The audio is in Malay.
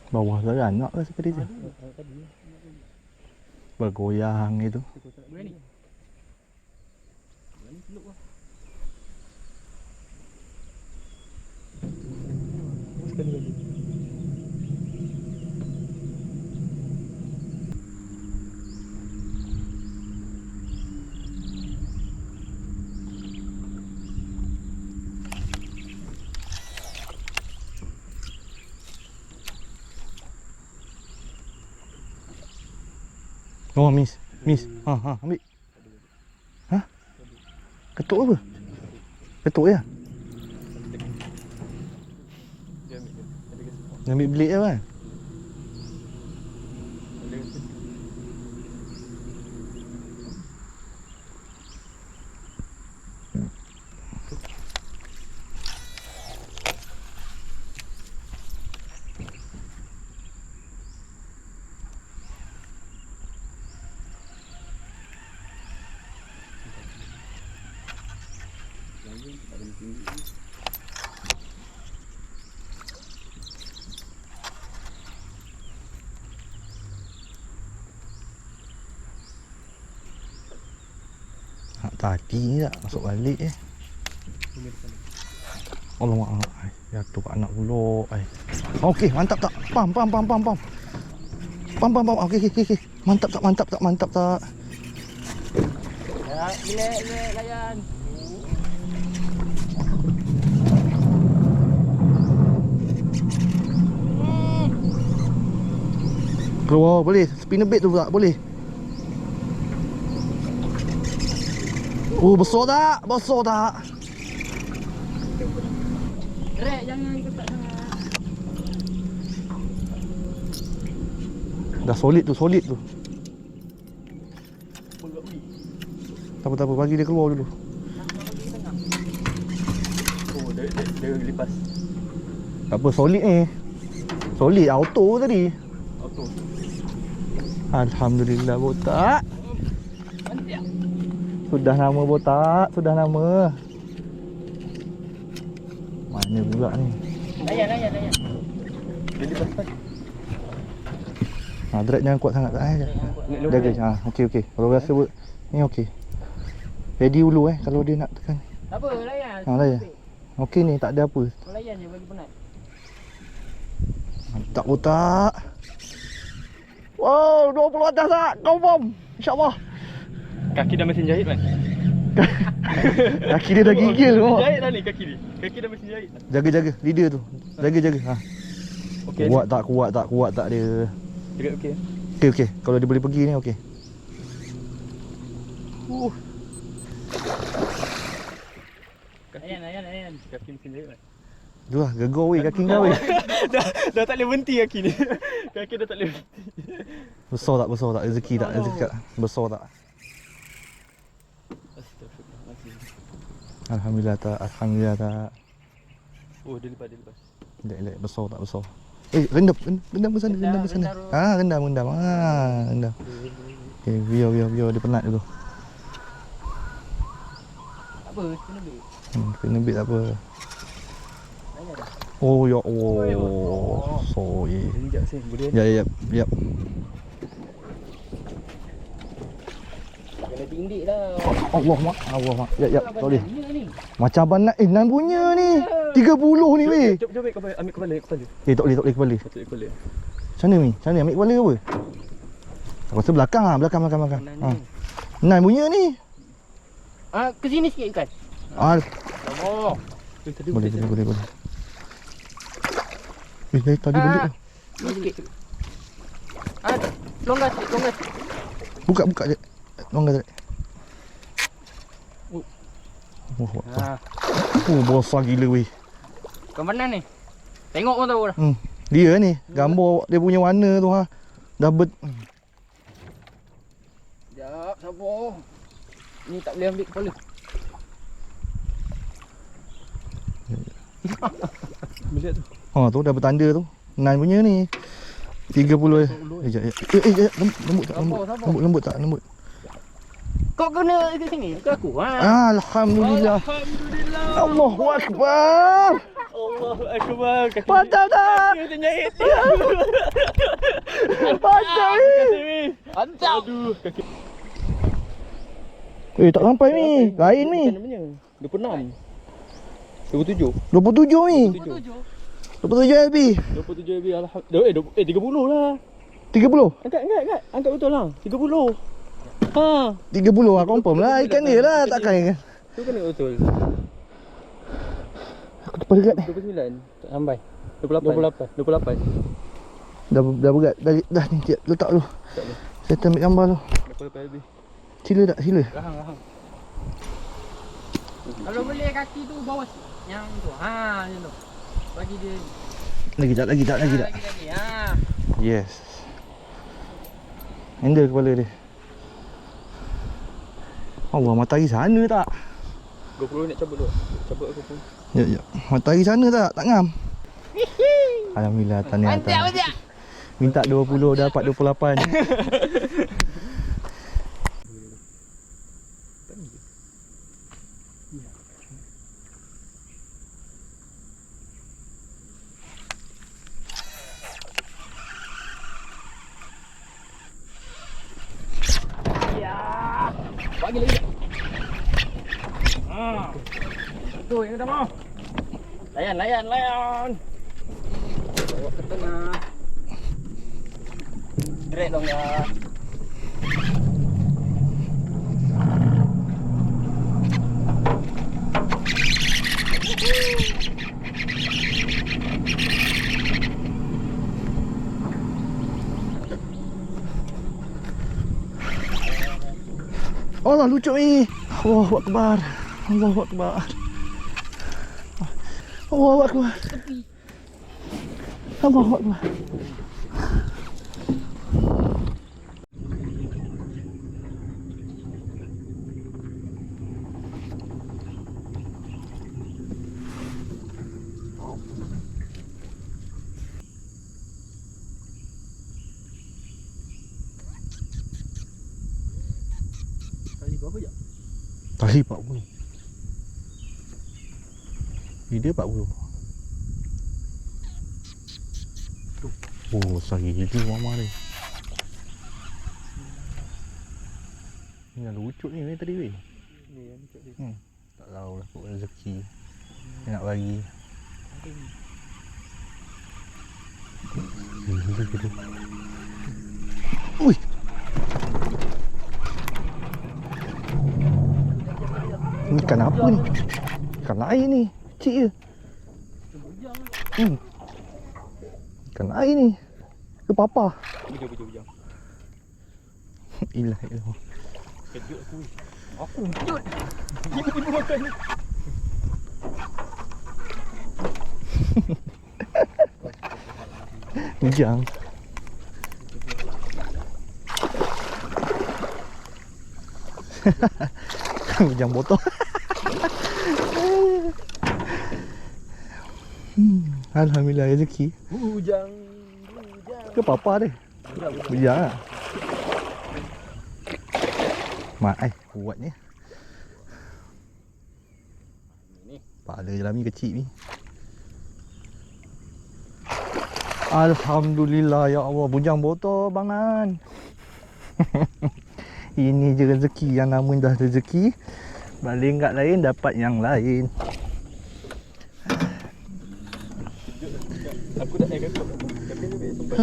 Bawah beranak ke seperti tu? Bergoyang itu. Berani. Berani peluk lah. Sekali lagi. Oh, miss. Ambil. Ha? Ketuk apa? Ketuk ya? Dia ambil belik je kan? Tadi ni tak masuk balik Alamak, jatuh kat anak pula. Okey, mantap tak? Pam. Okey. Mantap tak? Ya, relax layan. Keluar boleh. Spinnerbait tu tak boleh. Oh, besar tak? Rek, jangan ketat sangat. Dah solid tu. Tak apa, bagi dia keluar dulu. Oh, dia lepas. Tak apa, solid ni. Solid auto tadi. Auto. Alhamdulillah botak. Mantap. Sudah nama botak, Mana pula ni? Layan. Dia lepas pas. Drag jangan kuat sangat tak Jaga. Okey. Kalau rasa ni okey. Ready dulu kalau dia nak tekan. Tak apa, layan. Layan. Okey ni tak ada apa. Kau layan je bagi penat. Mantap botak. Wow, 20 atas tak? Confirm. InsyaAllah. Kaki dah mesin jahit kan? Kaki dia dah gigil. Jahit dah ni kaki ni. Kaki dah mesin jahit. Jaga. Leader tu. Jaga. Okey. Kuat tak dia. Dekat okey. Okey. Kalau dia boleh pergi ni okey. Layan. Kaki mesin jahit kan? Tu lah, gegar weh kaki kau weh. dah tak boleh berhenti kaki ni. Kaki dah tak boleh berhenti. Besar tak? Rezeki tak? Besar tak? Alhamdulillah tak. Oh, dia lepas. Elak, besar tak? Rendam ke sana? Rendam. Rendam. Okey, biar dia penat dulu. Apa? Kena ambil. Kena ambil tak apa. Oh ya Allah. Sorry. Sekejap sen, boleh. Ya. Kena tindik lah. Allah mak. Ya, tak boleh. Macam abang Nan punya ni. 30 ni weh. Jom ambil kepala. Tak boleh kepala. Tak kepala. Macam mana ni? Ambil kepala ke apa? Aku rasa belakang. Nan punya ni. Ke sini sikit kan? Oh. Boleh. Dari tadi balik tu. Sikit. Longgar sikit. Buka je. Longgar je. Besar gila weh. Kau mana ni? Tengok pun tahu dah. Dia ni, gambar dia punya warna tu dah Sekejap, sabar. Ni tak boleh ambil kepala. Melihat tu. tu dah bertanda tu. Nan punya ni 30. Lembut tak? Kau kena ke sini ke aku? Alhamdulillah. Allahu Akbar. Allah akbar. Kaki Mantap tak? terjahit. Mantap ni. Mantap. Aduh, kaki. Tak sampai ni. Lain ni. Namanya 26. 27. 27 ni. 27 lebih. 27 lebih alhamdulillah. 30 lah. 30. Angkat. Angkat betul lah. 30. Ha. 30 lah confirm lah. Ikan dia lah takkan. Tu kena betul. Aku terpas dekat ni. 29. Tak sampai. 28. Dah berat. Dah ni. Letak dulu. Saya ambil gambar tu. 28 lebih. Sila tak? Sila. Rahang. Kalau boleh kaki tu bawa yang tu. Ha, macam tu. Bagi dia. Lagi tak? Lagi. Ha. Yes. Handle kepala dia. Allah, matahari sana tak? GoPro nak cabut tu. Cabut aku pun. Ya. Matahari sana tak? Tak ngam. Alhamdulillah, tahniah. Mantap. Minta 20 dapat 28. Bagi lagi. Tu yang dah mau. Layan. Bawa ke tengah. Drag dong ya. Allah, lucu ni. Allahu Akbar. Allahu Akbar. Allahu Akbar. Allahu Akbar. Kali berapa je? Tali 40. Dia 40. Oh, sari gila mama ni. Ni yang lucu ni tadi weh. Ni yang lucu dia. Tak tahu lah kok rezeki. Dia nak bagi. Gila gitu. Ui. Ni ikan apa ni? Ikan air ni. Kecil je. Ikan air ni. Ke papa? Bujang. Ilah. Kejut aku. Aku kejut. Tiba-tiba makan ni. Bujang. Bujang botol. Alhamdulillah rezeki. Bujang. Ke papa dia? Bujang lah. Mak kuatnya. Kepala jelam ni kecil ni. Alhamdulillah ya Allah, bujang botol Bang Nan. Ini je rezeki, yang nama dah rezeki. Balik kat lain dapat yang lain. Aku tak naik kakak. Tapi dia sempat.